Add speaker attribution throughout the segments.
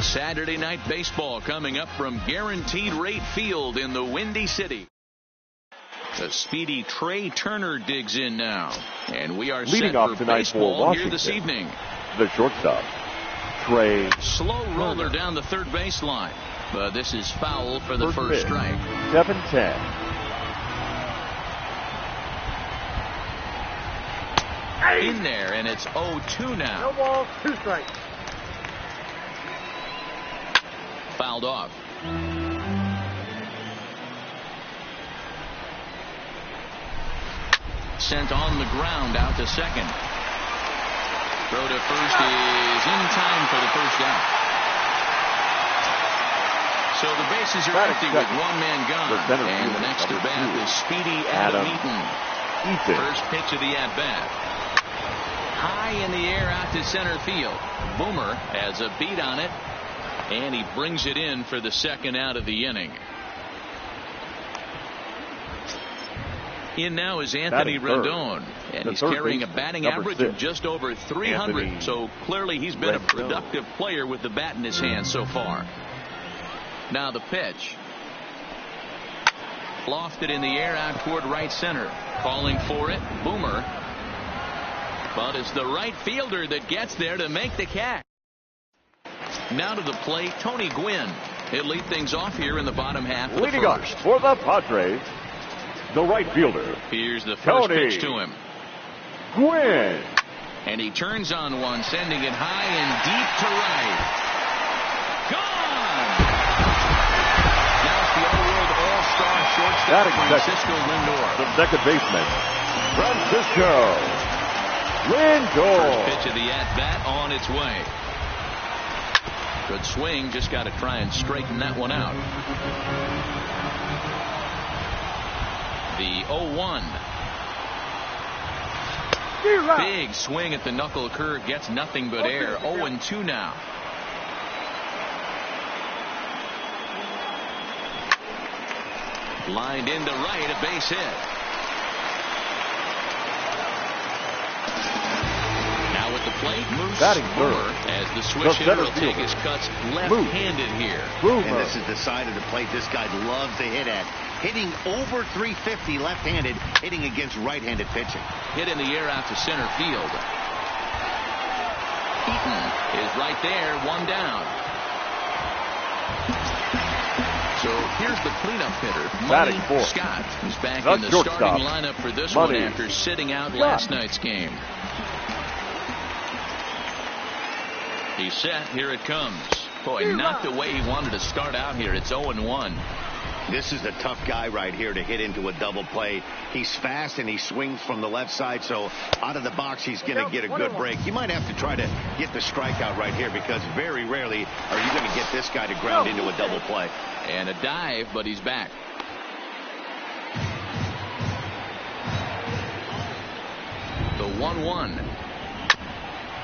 Speaker 1: Saturday night baseball coming up from Guaranteed Rate Field in the Windy City. The speedy Trey Turner digs in now, and we are
Speaker 2: leading
Speaker 1: set
Speaker 2: off
Speaker 1: for
Speaker 2: tonight
Speaker 1: baseball
Speaker 2: for Washington
Speaker 1: here this evening.
Speaker 2: The shortstop, Trey.
Speaker 1: Slow roller down the third baseline, but this is foul for the first strike.
Speaker 2: 7-10.
Speaker 1: In there, and it's 0-2 now.
Speaker 3: No ball, 2 strikes.
Speaker 1: Fouled off. Sent on the ground out to second. Throw to first is in time for the first out. So the bases are empty with one man gone. And the next to bat is speedy Adam Eaton. First pitch of the at-bat. High in the air out to center field. Boomer has a beat on it, and he brings it in for the second out of the inning. In now is Anthony Rendon, and he's carrying a batting average of just over 300. So clearly he's been a productive player with the bat in his hand so far. Now the pitch. Lofted in the air out toward right center. Calling for it, Boomer. But it's the right fielder that gets there to make the catch. Now to the plate, Tony Gwynn. He'll lead things off here in the bottom half of the first.
Speaker 2: For the Padres, the right fielder.
Speaker 1: Here's the first pitch to him.
Speaker 2: Gwynn.
Speaker 1: And he turns on one, sending it high and deep to right. Gone! Now it's the all-world all-star shortstop Francisco Lindor.
Speaker 2: The second baseman, Francisco Lindor.
Speaker 1: First pitch of the at-bat on its way. Good swing, just got to try and straighten that one out. The 0-1. Big swing at the knuckle curve, gets nothing but air. 0-2 now. Lined into right, a base hit. Now at the plate, moves Boomer as the switch hitter will take his cuts left-handed here.
Speaker 4: And this is the side of the plate this guy loves to hit at. Hitting over 350 left-handed, hitting against right-handed pitching.
Speaker 1: Hit in the air out to center field. Eaton is right there, one down. So here's the cleanup hitter, Money Scott, who's back in the starting lineup for this one after sitting out last night's game. He's set. Here it comes. Boy, not the way he wanted to start out here. It's 0-1.
Speaker 4: This is the tough guy right here to hit into a double play. He's fast and he swings from the left side, so out of the box he's going to get a good break. You might have to try to get the strikeout right here because very rarely are you going to get this guy to ground into a double play.
Speaker 1: And a dive, but he's back. The 1-1.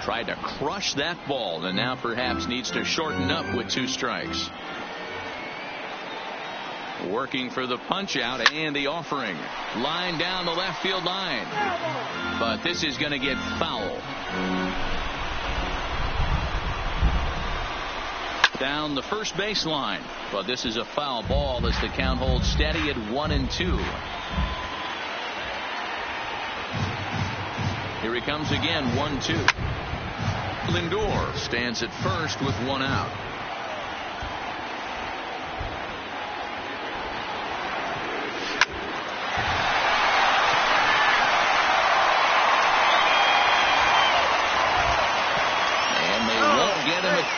Speaker 1: Tried to crush that ball and now perhaps needs to shorten up with 2 strikes. Working for the punch out and the offering. Line down the left field line. But this is going to get foul. Down the first baseline. But this is a foul ball as the count holds steady at 1-2. Here he comes again, 1-2. Lindor stands at first with 1 out.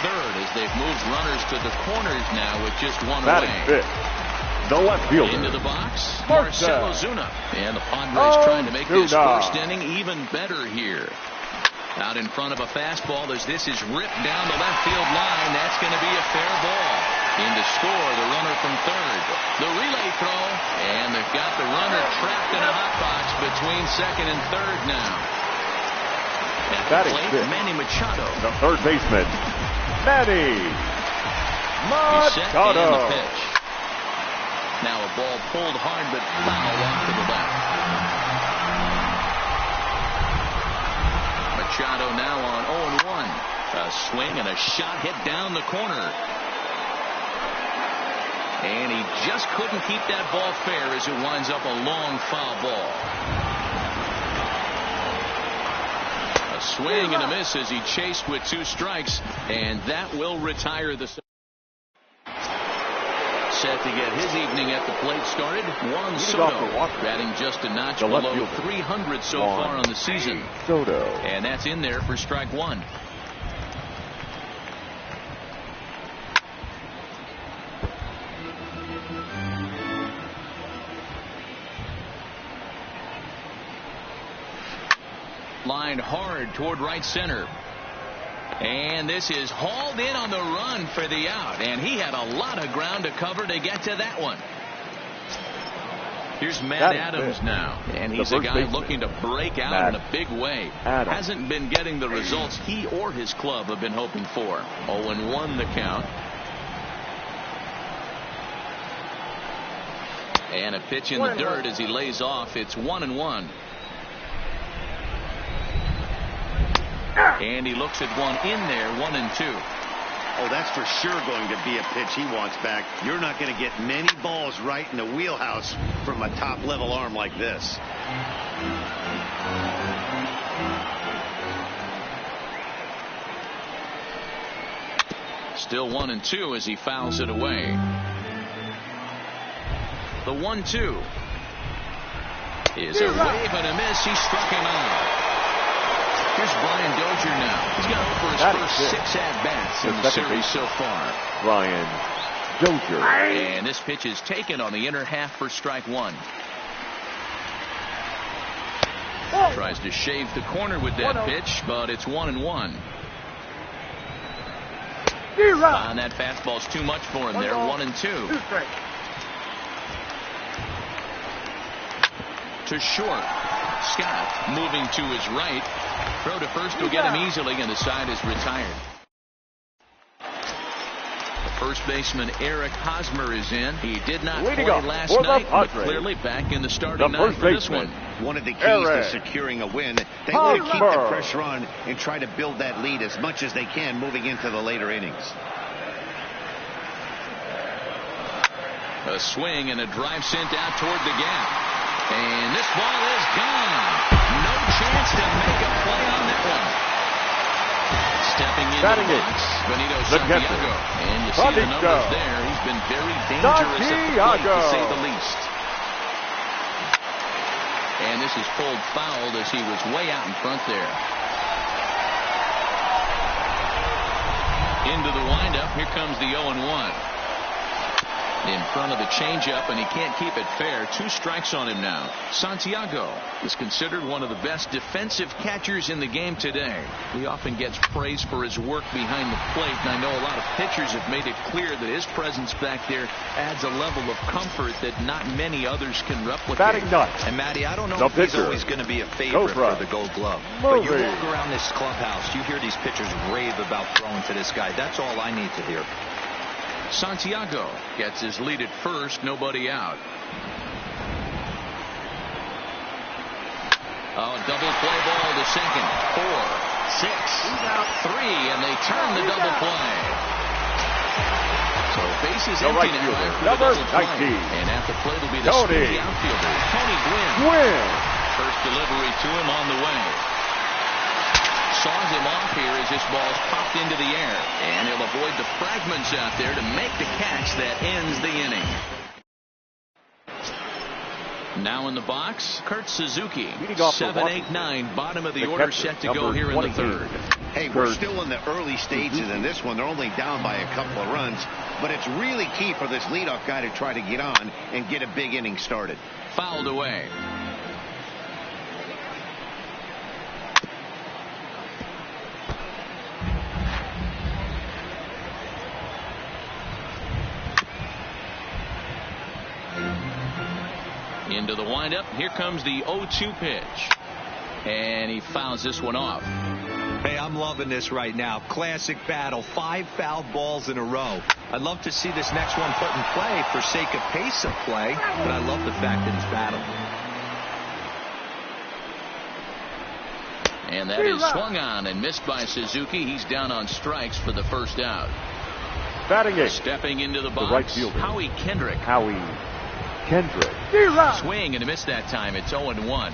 Speaker 1: Third as they've moved runners to the corners now with just 1 away.
Speaker 2: The left fielder.
Speaker 1: Into the box, Marcell Ozuna. And the Padres trying to make this first inning even better here. Out in front of a fastball as this is ripped down the left field line. That's going to be a fair ball. In to score, the runner from third. The relay throw, and they've got the runner trapped in a hot box between second and third now. At the plate, Manny Machado.
Speaker 2: The third baseman, Manny Machado.
Speaker 1: The pitch. Now a ball pulled hard but foul off to the left. Machado now on 0-1. A swing and a shot hit down the corner. And he just couldn't keep that ball fair as it winds up a long foul ball. A swing and a miss as he chased with 2 strikes, and that will retire the. Set to get his evening at the plate started. Juan Soto batting just a notch below 300 so far on the season.
Speaker 2: Soto.
Speaker 1: And that's in there for strike 1. Lined hard toward right center. And this is hauled in on the run for the out. And he had a lot of ground to cover to get to that one. Here's Matt Adams now. And he's a guy looking to break out in a big way. Hasn't been getting the results he or his club have been hoping for. 0-1 the count. And a pitch in the dirt as he lays off. It's 1-1. And he looks at one in there, 1-2.
Speaker 4: Oh, that's for sure going to be a pitch he wants back. You're not going to get many balls right in the wheelhouse from a top-level arm like this.
Speaker 1: Still 1-2 as he fouls it away. The 1-2 is a wave and a miss. He struck him out. Here's Brian Dozier now. He's got over his first 6 at-bats in the series so far.
Speaker 2: Brian Dozier.
Speaker 1: And this pitch is taken on the inner half for strike 1. Tries to shave the corner with that pitch, but it's 1-1. And that fastball's too much for him there. 1-2. To short. Scott moving to his right. Throw to first will get him easily, and the side is retired. The first baseman Eric Hosmer is in. He did not play last night, but clearly back in the starting nine for this one.
Speaker 4: One of the keys to securing a win. They want to keep the pressure on and try to build that lead as much as they can moving into the later innings.
Speaker 1: A swing and a drive sent out toward the gap. And this ball is gone. No chance to make a play on that one. Stepping into the box, Benito Santiago. And you see the numbers there. He's been very dangerous at the plate, to say the least. And this is pulled foul as he was way out in front there. Into the windup. Here comes the 0-1. In front of the changeup, and he can't keep it fair. 2 strikes on him now. Santiago is considered one of the best defensive catchers in the game today. He often gets praise for his work behind the plate, and I know a lot of pitchers have made it clear that his presence back there adds a level of comfort that not many others can replicate.
Speaker 3: And Matty, I don't know if he's always going to be a favorite for the Gold Glove, but you walk around this clubhouse, you hear these pitchers rave about throwing to this guy. That's all I need to hear.
Speaker 1: Santiago gets his lead at first, nobody out. Double play ball to second. 4, 6, 3, and they turn the double play. So bases empty now after the double play. And at the plate will be the speedy outfielder, Tony Gwynn. First delivery to him on the way. Saws him off here as this ball's popped into the air, and he'll avoid the fragments out there to make the catch that ends the inning. Now in the box, Kurt Suzuki. 7, 8, 9, bottom of the order, set to go here in the third.
Speaker 4: Hey, we're still in the early stages in this one. They're only down by a couple of runs, but it's really key for this leadoff guy to try to get on and get a big inning started.
Speaker 1: Fouled away. Into the windup. Here comes the 0-2 pitch. And he fouls this one off.
Speaker 3: Hey, I'm loving this right now. Classic battle. 5 fouled balls in a row. I'd love to see this next one put in play for sake of pace of play, but I love the fact that he's battling.
Speaker 1: And that is swung on and missed by Suzuki. He's down on strikes for the first out.
Speaker 2: Batting eighth.
Speaker 1: Stepping into the box,
Speaker 2: the right fielder,
Speaker 1: Howie Kendrick. Swing and a miss that time. It's 0-1.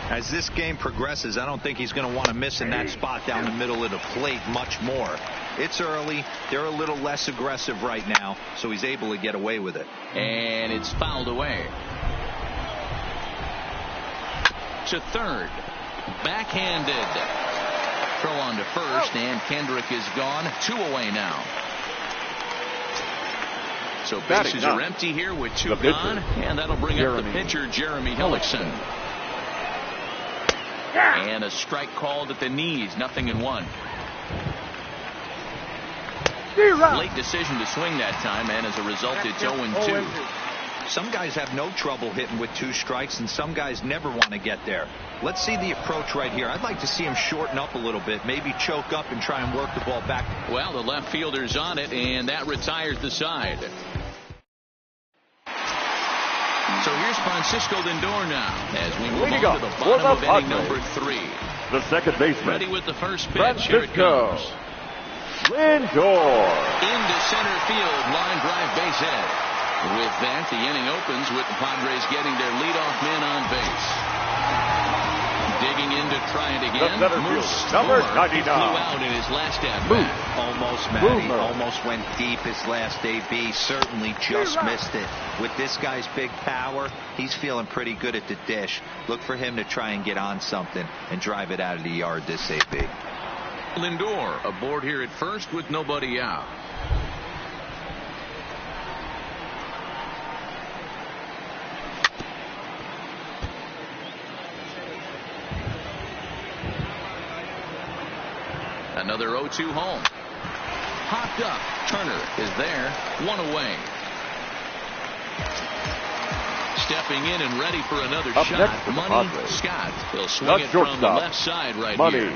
Speaker 3: As this game progresses, I don't think he's going to want to miss in that spot down the middle of the plate much more. It's early. They're a little less aggressive right now, so he's able to get away with it.
Speaker 1: And it's fouled away. To third. Backhanded. Throw on to first, and Kendrick is gone. 2 away now. So bases are empty here with 2 gone, and that'll bring up the pitcher, Jeremy Hillickson. And a strike called at the knees, 0-1. Late decision to swing that time, and as a result, it's 0-2.
Speaker 3: Some guys have no trouble hitting with 2 strikes, and some guys never want to get there. Let's see the approach right here. I'd like to see him shorten up a little bit, maybe choke up and try and work the ball back.
Speaker 1: Well, the left fielder's on it, and that retires the side. So here's Francisco Lindor now as we move on to the bottom of inning number 3.
Speaker 2: The second baseman.
Speaker 1: Ready with the first pitch. Here it comes.
Speaker 2: Lindor.
Speaker 1: Into center field. Line drive base hit. With that, the inning opens with the Padres getting their leadoff man on base. Digging in to try it again.
Speaker 2: Number 99.
Speaker 1: Flew out in his last at-bat.
Speaker 3: Almost, Matty. Almost went deep his last AB. Certainly just missed it. With this guy's big power, he's feeling pretty good at the dish. Look for him to try and get on something and drive it out of the yard this AB.
Speaker 1: Lindor aboard here at first with nobody out. Another 0-2 home. Popped up. Turner is there. 1 away. Stepping in and ready for another shot. Money Scott. He'll swing it from the left side right here.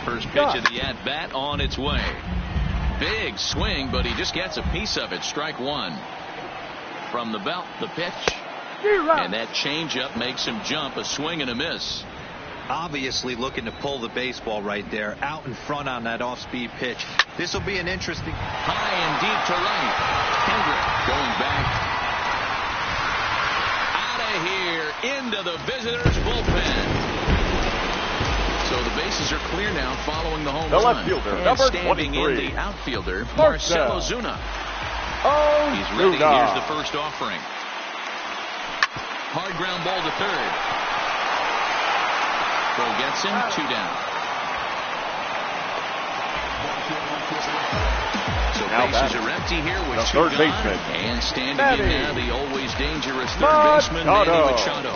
Speaker 1: First pitch of the at-bat on its way. Big swing, but he just gets a piece of it. Strike 1. From the belt, the pitch. And that changeup makes him jump. A swing and a miss.
Speaker 3: Obviously looking to pull the baseball right there out in front on that off-speed pitch. This will be an interesting.
Speaker 1: High and deep to right. Kendrick going back. Out of here into the visitors' bullpen. So the bases are clear now following the home run.
Speaker 2: Left fielder,
Speaker 1: and
Speaker 2: number
Speaker 1: standing
Speaker 2: 23.
Speaker 1: in the outfielder, Marcell Ozuna. He's ready. Here's the first offering. Hard ground ball to third. Throw gets him. 2 down. So bases are empty here with 2 gone. And standing in now, the always dangerous third baseman, Manny Machado.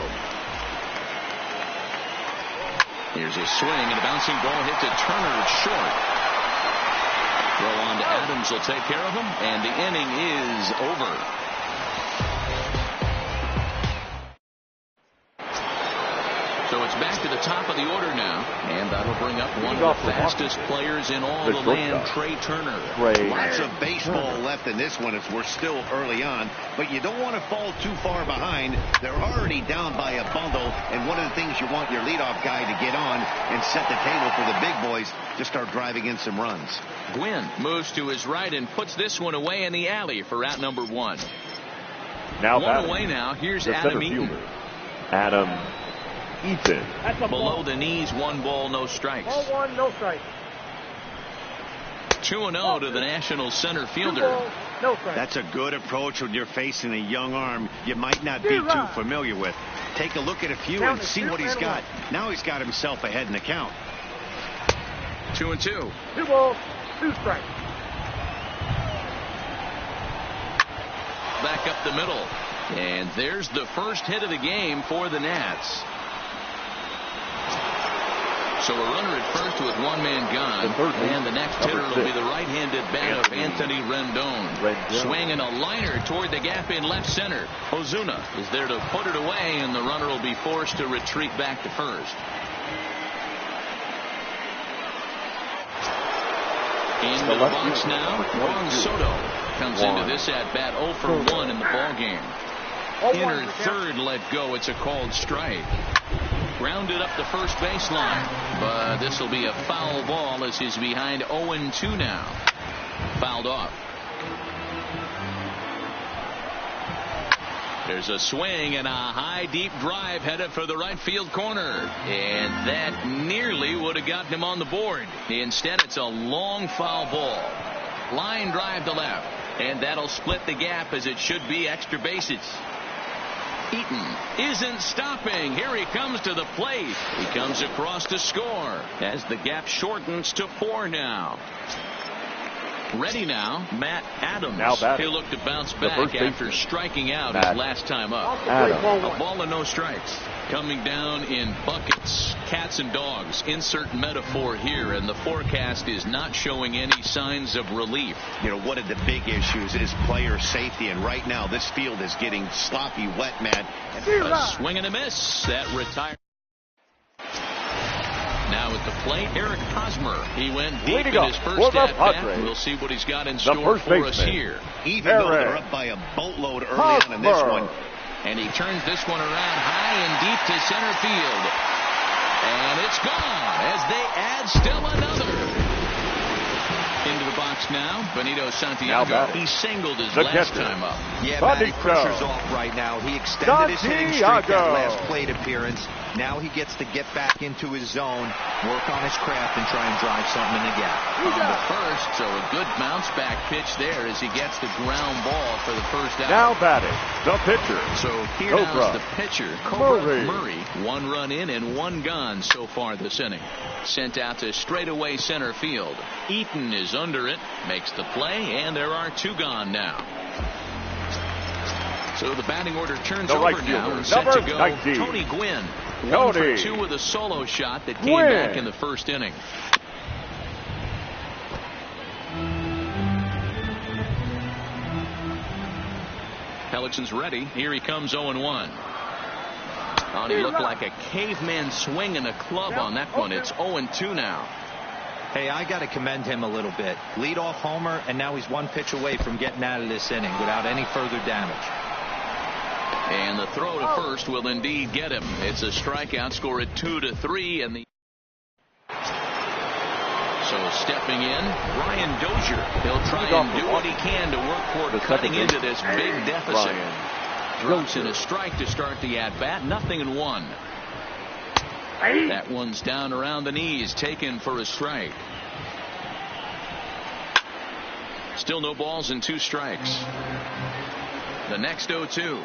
Speaker 1: Here's a swing and a bouncing ball hit to Turner. It's short. Throw on to Adams will take care of him, and the inning is over. So it's back to the top of the order now, and that'll bring up one of the fastest players in all the land, Trey Turner.
Speaker 4: Lots of baseball left in this one as we're still early on, but you don't want to fall too far behind. They're already down by a bundle, and one of the things you want your leadoff guy to get on and set the table for the big boys to start driving in some runs.
Speaker 1: Gwynn moves to his right and puts this one away in the alley for out number 1.
Speaker 2: Now
Speaker 1: 1 away now. Here's Adam Eaton.
Speaker 2: Adam Eaton.
Speaker 1: Below the knees, 1 ball, no strikes.
Speaker 5: 1-1, no strikes.
Speaker 1: 2-0 to the National center fielder.
Speaker 5: No strikes.
Speaker 4: That's a good approach when you're facing a young arm you might not be too familiar with. Take a look at a few and see what he's got. Now he's got himself ahead in the count.
Speaker 1: 2-2.
Speaker 5: 2 balls, 2 strikes.
Speaker 1: Back up the middle. And there's the first hit of the game for the Nats. So a runner at first with 1 man gone. And the next hitter will be the right-handed bat of Anthony Rendon. Swinging a liner toward the gap in left center. Ozuna is there to put it away, and the runner will be forced to retreat back to first. Into the box now, Juan Soto comes into this at-bat 0 for 1 in the ballgame. Inner third let go. It's a called strike. grounded up the first baseline. But this will be a foul ball as he's behind 0-2 now. Fouled off. There's a swing and a high deep drive headed for the right field corner. And that nearly would have gotten him on the board. Instead, it's a long foul ball. Line drive to left. And that'll split the gap as it should be extra bases. Eaton isn't stopping. Here he comes to the plate. He comes across to score as the gap shortens to 4 now. Ready now, Matt Adams. He'll look to bounce back after striking out his last time up. A ball and no strikes. Coming down in buckets. Cats and dogs. Insert metaphor here, and the forecast is not showing any signs of relief.
Speaker 4: You know, one of the big issues is player safety, and right now this field is getting sloppy wet, man.
Speaker 1: A swing and a miss. That retired. Now at the plate, Eric Hosmer. He went deep in his first at-bat. We'll see what he's got in store for us here.
Speaker 4: Even though they're up by a boatload early on in this one.
Speaker 1: And he turns this one around high and deep to center field. And it's gone as they add still another. Into the box now, Benito Santiago. He singled his last time up.
Speaker 3: Yeah, Matty, pressure's off right now. He extended his hitting streak that last plate appearance. Now he gets to get back into his zone, work on his craft, and try and drive something in the gap.
Speaker 1: On the first, so a good bounce back pitch there as he gets the ground ball for the first out.
Speaker 2: Now batting, the pitcher.
Speaker 1: So here now is the pitcher, Murray. 1 run in and 1 gone so far this inning. Sent out to straightaway center field. Eaton is under it, makes the play, and there are 2 gone now. So the batting order turns over now and set to go 19. Tony Gwynn. 1 for 2 with a solo shot that came back in the first inning. Pellichen's ready. Here he comes 0-1. Oh, he looked like a caveman swinging a club on that one. It's 0-2 now.
Speaker 3: Hey, I got to commend him a little bit. Leadoff homer, and now he's 1 pitch away from getting out of this inning without any further damage.
Speaker 1: And the throw to first will indeed get him. It's a strikeout, score at 2-3, and the so stepping in, Ryan Dozier. He'll try and do what he can to work toward cutting into this big deficit. Drops in a strike to start the at-bat. 0-1. That one's down around the knees, taken for a strike. Still no balls and 2 strikes. The next 0-2.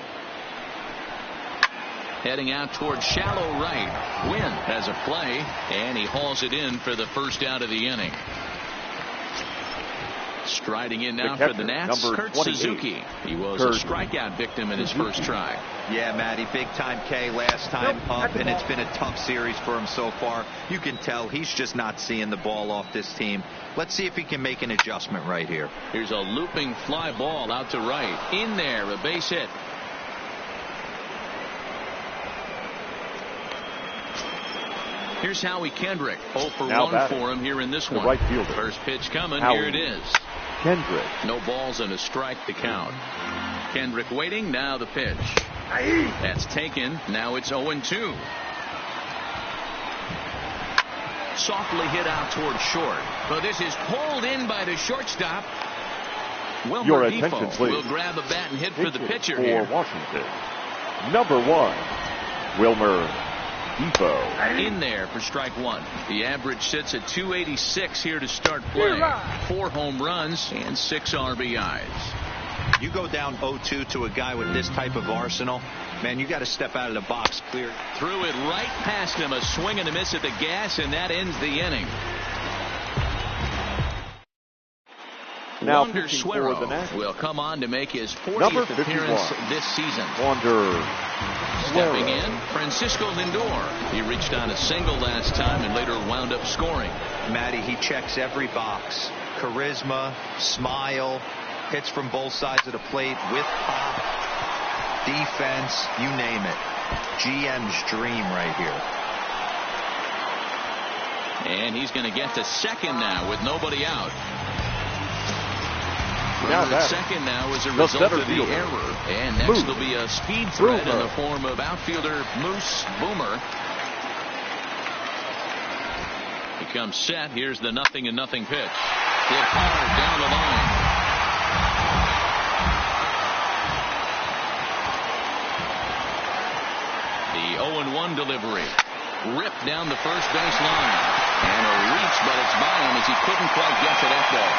Speaker 1: Heading out towards shallow right. Gwynn has a play, and he hauls it in for the first out of the inning. Striding in now for the Nats, Kurt Suzuki. He was a strikeout victim in his first try.
Speaker 3: Yeah, Matty, big-time K last time up, and it's been a tough series for him so far. You can tell he's just not seeing the ball off this team. Let's see if he can make an adjustment right here.
Speaker 1: Here's a looping fly ball out to right. In there, a base hit. Here's Howie Kendrick. 0 for 1 for him here in this one.
Speaker 2: Right fielder.
Speaker 1: First pitch coming. Here it is.
Speaker 2: Kendrick.
Speaker 1: No balls and a strike to count. Kendrick waiting. Now the pitch. That's taken. Now it's 0-2. Softly hit out toward short. But this is pulled in by the shortstop. Wilmer Depot will grab a bat and hit for the pitcher here.
Speaker 2: Washington. Number 1, Wilmer Depot.
Speaker 1: In there for strike 1. The average sits at 286 here to start play. 4 home runs and 6 RBIs.
Speaker 3: You go down 0-2 to a guy with this type of arsenal, man, you got to step out of the box clear.
Speaker 1: Threw it right past him, a swing and a miss at the gas, and that ends the inning.
Speaker 2: Now
Speaker 1: Wander Suero will come on to make his 40th appearance this season.
Speaker 2: Wander
Speaker 1: Stepping in, Francisco Lindor. He reached on a single last time and later wound up scoring.
Speaker 3: Matty, he checks every box. Charisma, smile, hits from both sides of the plate with pop, defense, you name it. GM's dream right here.
Speaker 1: And he's going to get to second now with nobody out. Runner at second now as a result of the error. And next there'll be a speed threat in the form of outfielder Moose Boomer. comes set. Here's the 0-0 pitch. Hit hard down the line. The 0-1 delivery. Ripped down the first base line. And a reach, but it's by him as he couldn't quite get to that ball.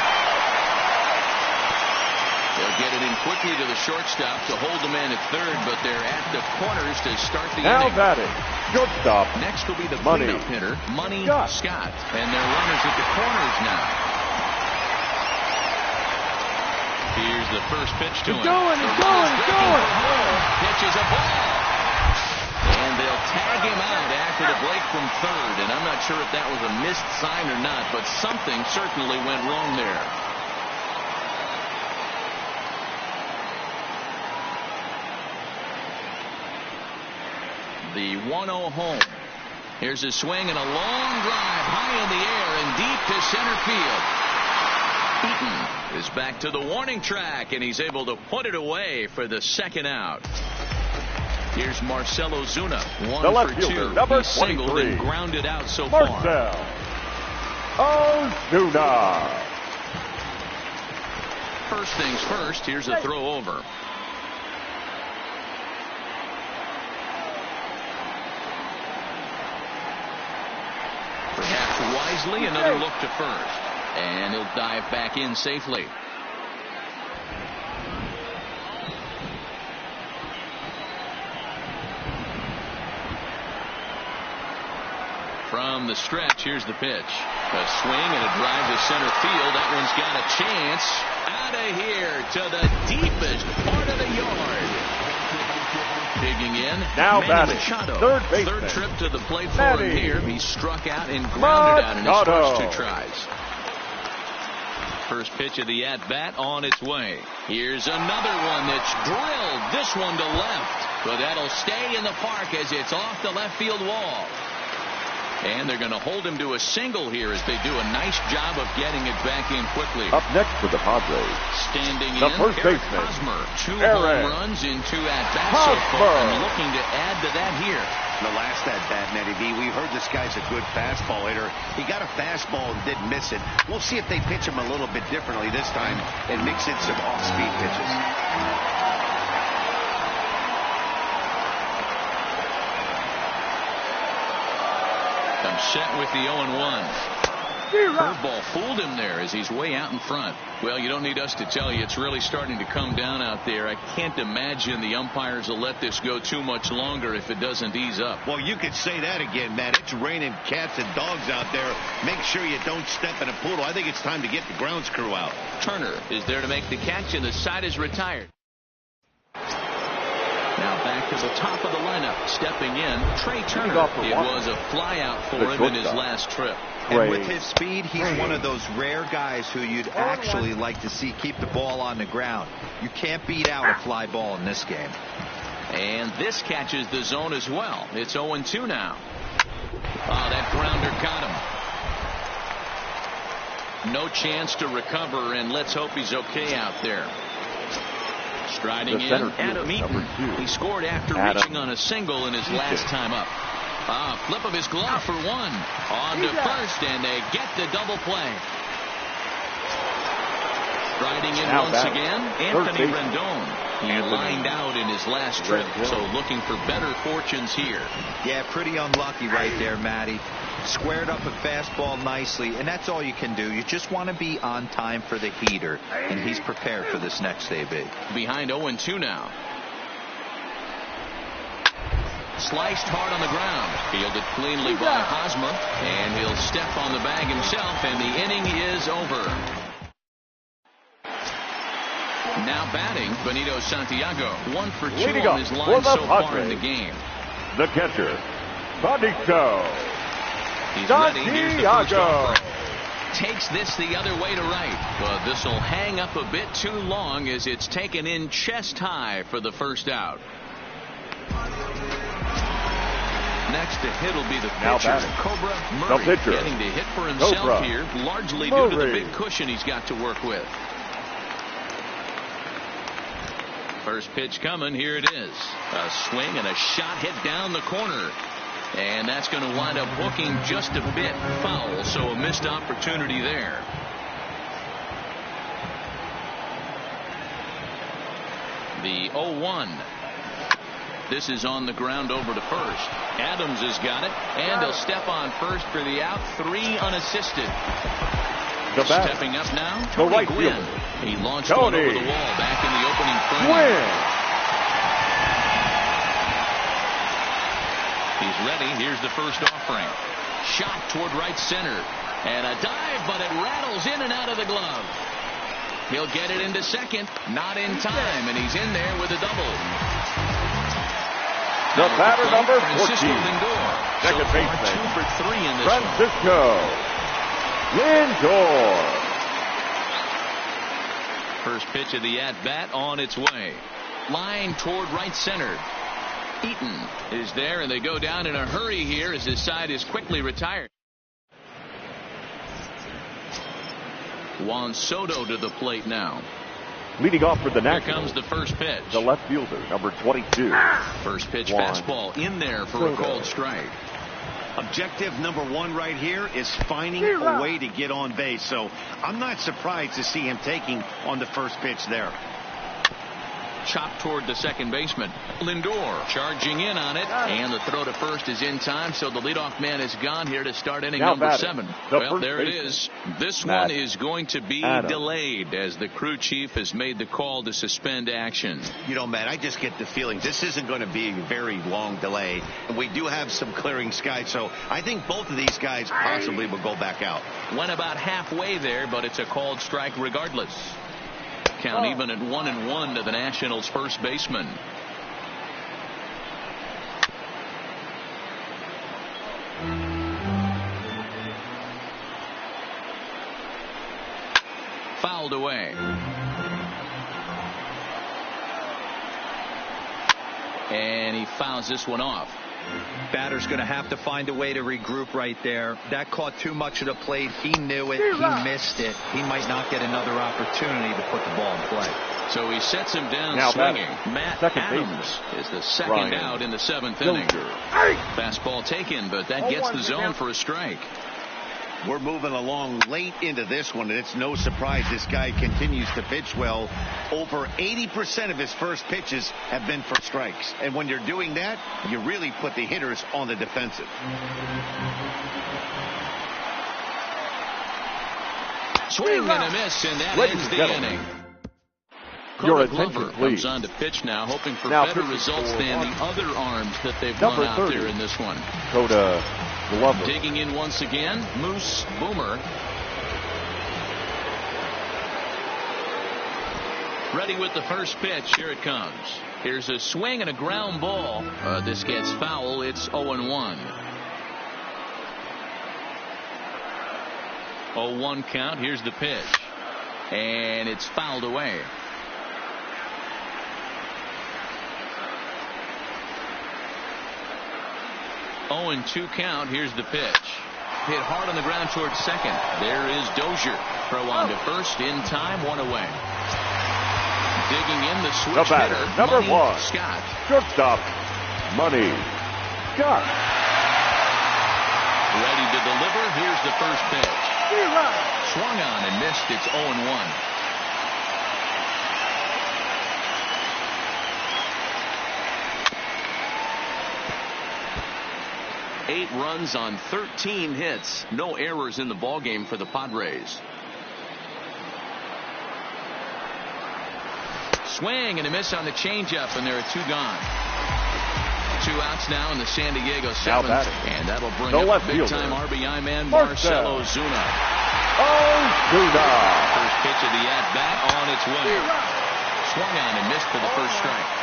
Speaker 1: They'll get it in quickly to the shortstop to hold the man at third, but they're at the corners to start the
Speaker 2: Now
Speaker 1: inning.
Speaker 2: batting, shortstop.
Speaker 1: Next will be the
Speaker 2: Money
Speaker 1: cleanup hitter, Money
Speaker 2: Scott.
Speaker 1: Scott. And their runners at the corners now. Here's the first pitch to him.
Speaker 5: He's going.
Speaker 1: Pitches a ball. And they'll tag him out after the break from third. And I'm not sure if that was a missed sign or not, but something certainly went wrong there. The 1-0 home. Here's a swing and a long drive high in the air and deep to center field. Eaton is back to the warning track, and he's able to put it away for the second out. Here's Marcell Ozuna, 1 for 2.
Speaker 2: Number
Speaker 1: He's singled
Speaker 2: 23.
Speaker 1: and grounded out so far.
Speaker 2: Marcell Ozuna.
Speaker 1: First things first, here's a throw over. Perhaps wisely, another look to first. And he'll dive back in safely. From the stretch, here's the pitch. A swing and a drive to center field. That one's got a chance. Out of here to the deepest part of the yard. Digging in.
Speaker 2: Now batting, third baseman.
Speaker 1: Third trip to the plate for him here. He struck out and grounded out in his
Speaker 2: Machado.
Speaker 1: first 2 tries. First pitch of the at-bat on its way. Here's another one that's drilled. This one to left. But that'll stay in the park as it's off the left field wall. And they're going to hold him to a single here as they do a nice job of getting it back in quickly.
Speaker 2: Up next for the Padres,
Speaker 1: Standing
Speaker 2: the
Speaker 1: in,
Speaker 2: first
Speaker 1: Eric
Speaker 2: baseman,
Speaker 1: Hosmer. 2
Speaker 2: Eric
Speaker 1: home runs in 2 at-bats so far, and looking to add to that here.
Speaker 4: The last at-bat, Nettie B, we heard this guy's a good fastball hitter. He got a fastball and didn't miss it. We'll see if they pitch him a little bit differently this time and mix in some off-speed pitches.
Speaker 1: Comes set with the 0-1. Curveball fooled him there as he's way out in front. Well, you don't need us to tell you it's really starting to come down out there. I can't imagine the umpires will let this go too much longer if it doesn't ease up.
Speaker 4: Well, you could say that again, Matt. It's raining cats and dogs out there. Make sure you don't step in a poodle. I think it's time to get the grounds crew out.
Speaker 1: Turner is there to make the catch, and the side is retired. Now back to the top of the lineup. Stepping in, Trey Turner. It was a flyout for him in his last trip.
Speaker 3: And with his speed, he's one of those rare guys who you'd actually like to see keep the ball on the ground. You can't beat out a fly ball in this game.
Speaker 1: And this catches the zone as well. It's 0-2 now. Oh, that grounder got him. No chance to recover, and let's hope he's okay out there. Striding in, Adam Eaton. He scored after reaching on a single in his last time up. Flip of his glove for 1. On to first, and they get the double play. Striding in once again, Anthony Rendon. He lined out in his last trip, so looking for better fortunes here.
Speaker 3: Yeah, pretty unlucky right there, Matty. Squared up a fastball nicely, and that's all you can do. You just want to be on time for the heater, and he's prepared for this next AB.
Speaker 1: Behind 0-2 now. Sliced hard on the ground. Fielded cleanly by Hosmer, and he'll step on the bag himself, and the inning is over. Now batting, Benito Santiago. 1 for 2 on his line so far in the game.
Speaker 2: The catcher, Benito
Speaker 1: He's ready. Here's the first
Speaker 2: Santiago.
Speaker 1: offer. Takes this the other way to right. But this will hang up a bit too long as it's taken in chest high for the first out. Next to hit will be the pitcher, Cobra Murray, getting to hit for himself here, largely due to the big cushion he's got to work with. First pitch coming, here it is. A swing and a shot hit down the corner. And that's going to wind up hooking just a bit foul, so a missed opportunity there. The 0-1. This is on the ground over to first. Adams has got it, and he'll step on first for the out. 3 unassisted. Stepping up now, Tony Gwynn. He launched one over the wall back in the opening frame. He's ready. Here's the first offering. Shot toward right center. And a dive, but it rattles in and out of the glove. He'll get it into second. Not in time, and he's in there with a double.
Speaker 2: The batter, number 14.
Speaker 1: Second baseman. 2 for 3 in this
Speaker 2: Francisco Lindor.
Speaker 1: First pitch of the at-bat on its way. Line toward right center. Eaton is there, and they go down in a hurry here as his side is quickly retired. Juan Soto to the plate now.
Speaker 2: Leading off for the Nationals.
Speaker 1: Here comes the first pitch.
Speaker 2: The left fielder, number 22.
Speaker 1: First pitch fastball in there for a called strike.
Speaker 4: Objective number 1 right here is finding a way to get on base. So I'm not surprised to see him taking on the first pitch there.
Speaker 1: Chopped toward the second baseman. Lindor charging in on it. And the throw to first is in time, so the leadoff man is gone here to start inning number 7. Well, there it is. This one is going to be delayed as the crew chief has made the call to suspend action.
Speaker 4: You know, Matt, I just get the feeling this isn't going to be a very long delay. And we do have some clearing skies, so I think both of these guys possibly will go back out.
Speaker 1: Went about halfway there, but it's a called strike regardless. Count even at 1-1 to the Nationals' first baseman. Fouled away. And he fouls this one off.
Speaker 3: Batter's going to have to find a way to regroup right there. That caught too much of the plate. He knew it. He missed it. He might not get another opportunity to put the ball in play.
Speaker 1: So he sets him down now swinging. Matt Adams is the second out in the 7th inning. Fastball taken, but that gets the zone for a strike.
Speaker 4: We're moving along late into this one, and it's no surprise this guy continues to pitch well. Over 80% of his first pitches have been for strikes. And when you're doing that, you really put the hitters on the defensive.
Speaker 1: Swing and a miss, and that ends the inning.
Speaker 2: Your
Speaker 1: Glover
Speaker 2: attention, please.
Speaker 1: comes on to pitch now, hoping for better results than the other arms that they've run out there in this one.
Speaker 2: Coda Glover.
Speaker 1: Digging in once again, Moose Boomer. Ready with the first pitch. Here it comes. Here's a swing and a ground ball. This gets foul. It's 0-1. 0-1 count. Here's the pitch. And it's fouled away. 0-2 count. Here's the pitch. Hit hard on the ground towards second. There is Dozier. Throw on to first in time. 1 away. Digging in the switch hitter.
Speaker 2: Number 1.
Speaker 1: Scott.
Speaker 2: Shortstop. Money. Scott.
Speaker 1: Ready to deliver. Here's the first pitch. Swung on and missed. It's 0-1. 8 runs on 13 hits. No errors in the ballgame for the Padres. Swing and a miss on the changeup, and there are 2 gone. 2 outs now in the San Diego 7th, and that'll bring up big-time RBI man Marcell Ozuna.
Speaker 2: Ozuna.
Speaker 1: First pitch of the at-bat on its way. Swung on and missed for the first strike.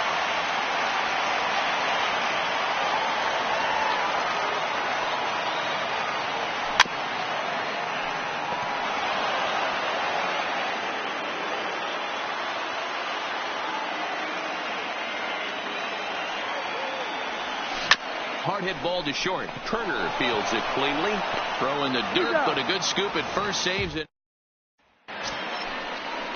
Speaker 1: Hard hit ball to short. Turner fields it cleanly. Throw in the dirt, but a good scoop at first saves it.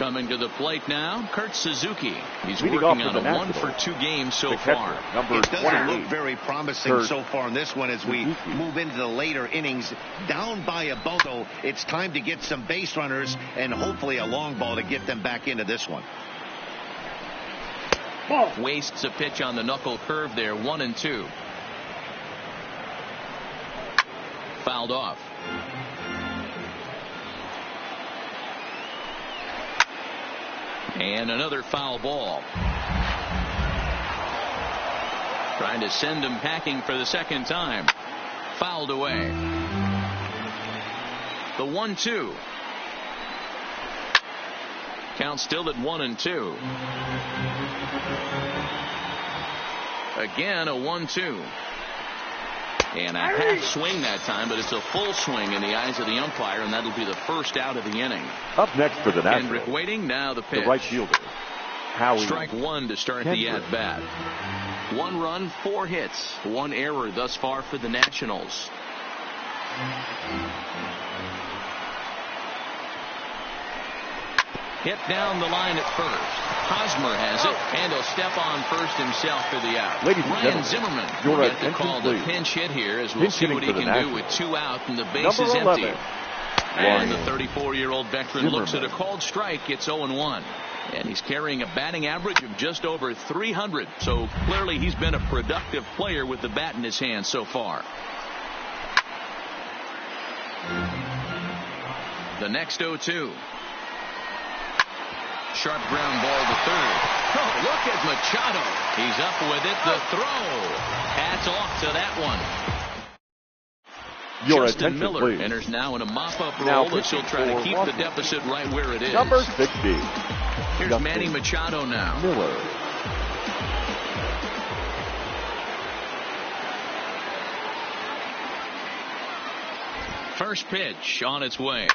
Speaker 1: Coming to the plate now, Kurt Suzuki. He's
Speaker 2: Leading
Speaker 1: working
Speaker 2: off
Speaker 1: on
Speaker 2: for
Speaker 1: a
Speaker 2: the
Speaker 1: 1-for-2 game so
Speaker 2: the
Speaker 1: far.
Speaker 2: catcher, number
Speaker 4: It doesn't
Speaker 2: 28.
Speaker 4: look very promising
Speaker 2: Kurt
Speaker 4: so far in this one as we
Speaker 2: Suzuki.
Speaker 4: move into the later innings. Down by a ball, though, it's time to get some base runners and hopefully a long ball to get them back into this one.
Speaker 1: Wastes a pitch on the knuckle curve there, 1-2. Fouled off. And another foul ball. Trying to send him packing for the second time. Fouled away. The 1-2. Count still at 1-2. Again a 1-2. And a half swing that time, but it's a full swing in the eyes of the umpire, and that'll be the first out of the inning.
Speaker 2: Up next for the Nationals,
Speaker 1: Kendrick waiting, now the pitch.
Speaker 2: the right fielder, Howie.
Speaker 1: Strike one to start the at-bat. 1 run, 4 hits, 1 error thus far for the Nationals. Hit down the line at first. Hosmer has it, and he'll step on first himself for the out.
Speaker 2: Ladies and
Speaker 1: Ryan
Speaker 2: gentlemen,
Speaker 1: Zimmerman
Speaker 2: your
Speaker 1: will get the
Speaker 2: attention,
Speaker 1: call, the
Speaker 2: please.
Speaker 1: pinch hit here, as we'll
Speaker 2: Pinch
Speaker 1: see what he
Speaker 2: hitting for
Speaker 1: can
Speaker 2: the
Speaker 1: do with 2 out and the
Speaker 2: Number
Speaker 1: bases
Speaker 2: 11,
Speaker 1: empty. And the
Speaker 2: Ryan
Speaker 1: 34-year-old veteran
Speaker 2: Zimmerman.
Speaker 1: looks at a called strike. It's 0-1. And he's carrying a batting average of just over 300. So clearly he's been a productive player with the bat in his hand so far. The next 0-2. Sharp ground ball to third. Oh, look at Machado. He's up with it. The throw. Hats off to that one.
Speaker 2: Your
Speaker 1: Justin
Speaker 2: attention,
Speaker 1: Miller
Speaker 2: please.
Speaker 1: enters now in a mop-up
Speaker 2: Now
Speaker 1: role, but she'll try to
Speaker 2: pitching
Speaker 1: keep
Speaker 2: for
Speaker 1: the
Speaker 2: Washington.
Speaker 1: deficit right where it is.
Speaker 2: Number 60,
Speaker 1: Here's
Speaker 2: Justin
Speaker 1: Manny Machado now.
Speaker 2: Miller.
Speaker 1: First pitch on its way.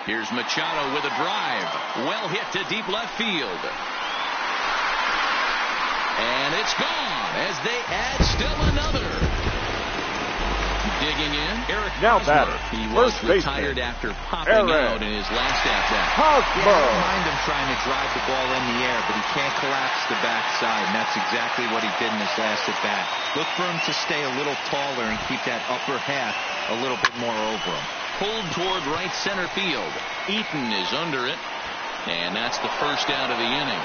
Speaker 1: Here's Machado with a drive. Well hit to deep left field. And it's gone as they add still another. Digging in, Eric
Speaker 2: Now
Speaker 1: Hosmer.
Speaker 2: batter,
Speaker 1: He was
Speaker 2: first baseman,
Speaker 1: retired after popping
Speaker 2: Eric
Speaker 1: out in his last at-bat.
Speaker 3: Yeah, I don't
Speaker 2: Hosmer.
Speaker 3: mind him trying to drive the ball in the air, but he can't collapse the backside, and that's exactly what he did in his last at-bat. Look for him to stay a little taller and keep that upper half a little bit more over him.
Speaker 1: Pulled toward right center field. Eaton is under it, and that's the first out of the inning.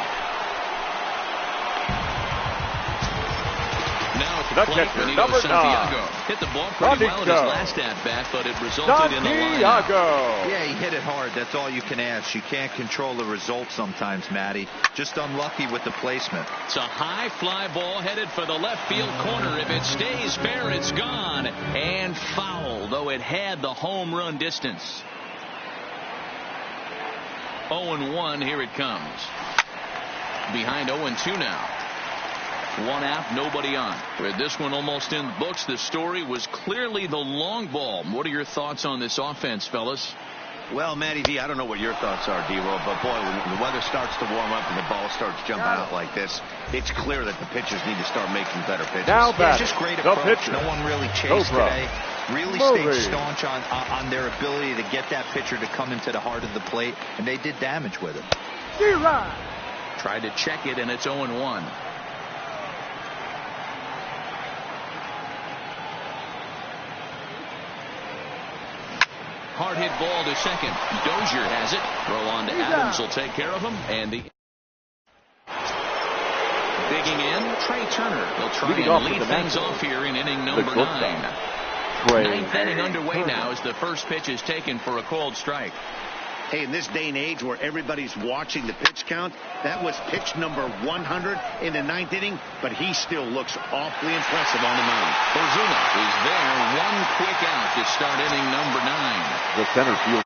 Speaker 1: Now at the
Speaker 2: The
Speaker 1: plate,
Speaker 2: catcher,
Speaker 1: Benito
Speaker 2: number
Speaker 1: Santiago
Speaker 2: 9.
Speaker 1: hit the ball pretty well in his
Speaker 2: Santiago.
Speaker 1: last at-bat, but it resulted in a line.
Speaker 2: Santiago.
Speaker 3: Yeah, he hit it hard. That's all you can ask. You can't control the result sometimes, Matty. Just unlucky with the placement.
Speaker 1: It's a high fly ball headed for the left field corner. If it stays fair, it's gone. And foul, though it had the home run distance. 0-1, here it comes. Behind 0-2 now. 1 out, nobody on. With this one almost in the books, the story was clearly the long ball. What are your thoughts on this offense, fellas?
Speaker 4: Well, Matty V, I don't know what your thoughts are, D-Roll, but boy, when the weather starts to warm up and the ball starts jumping out like this, it's clear that the pitchers need to start making better pitches.
Speaker 2: Now
Speaker 3: Yeah,
Speaker 2: batter,
Speaker 3: just great
Speaker 2: the
Speaker 3: approach.
Speaker 2: pitcher.
Speaker 3: No one really chased
Speaker 2: Cobra.
Speaker 3: today. Really
Speaker 2: Murray.
Speaker 3: stayed staunch on their ability to get that pitcher to come into the heart of the plate, and they did damage with it.
Speaker 5: D-Rod.
Speaker 1: Tried to check it, and it's 0-1. Hard hit ball to second. Dozier has it. Throw on to Adams will take care of him. And the digging in, Trey Turner. He'll try
Speaker 2: Leading
Speaker 1: and
Speaker 2: off
Speaker 1: lead
Speaker 2: with the
Speaker 1: things
Speaker 2: Nationals,
Speaker 1: off here in inning
Speaker 2: the
Speaker 1: number 9.
Speaker 2: shortstop, Trey
Speaker 1: Ninth inning underway
Speaker 2: Turner.
Speaker 1: now as the first pitch is taken for a called strike.
Speaker 4: Hey, in this day and age where everybody's watching the pitch count, that was pitch number 100 in the 9th inning, but he still looks awfully impressive on the mound.
Speaker 1: Ozuna is there. 1 quick out to start inning number 9.
Speaker 2: The center field.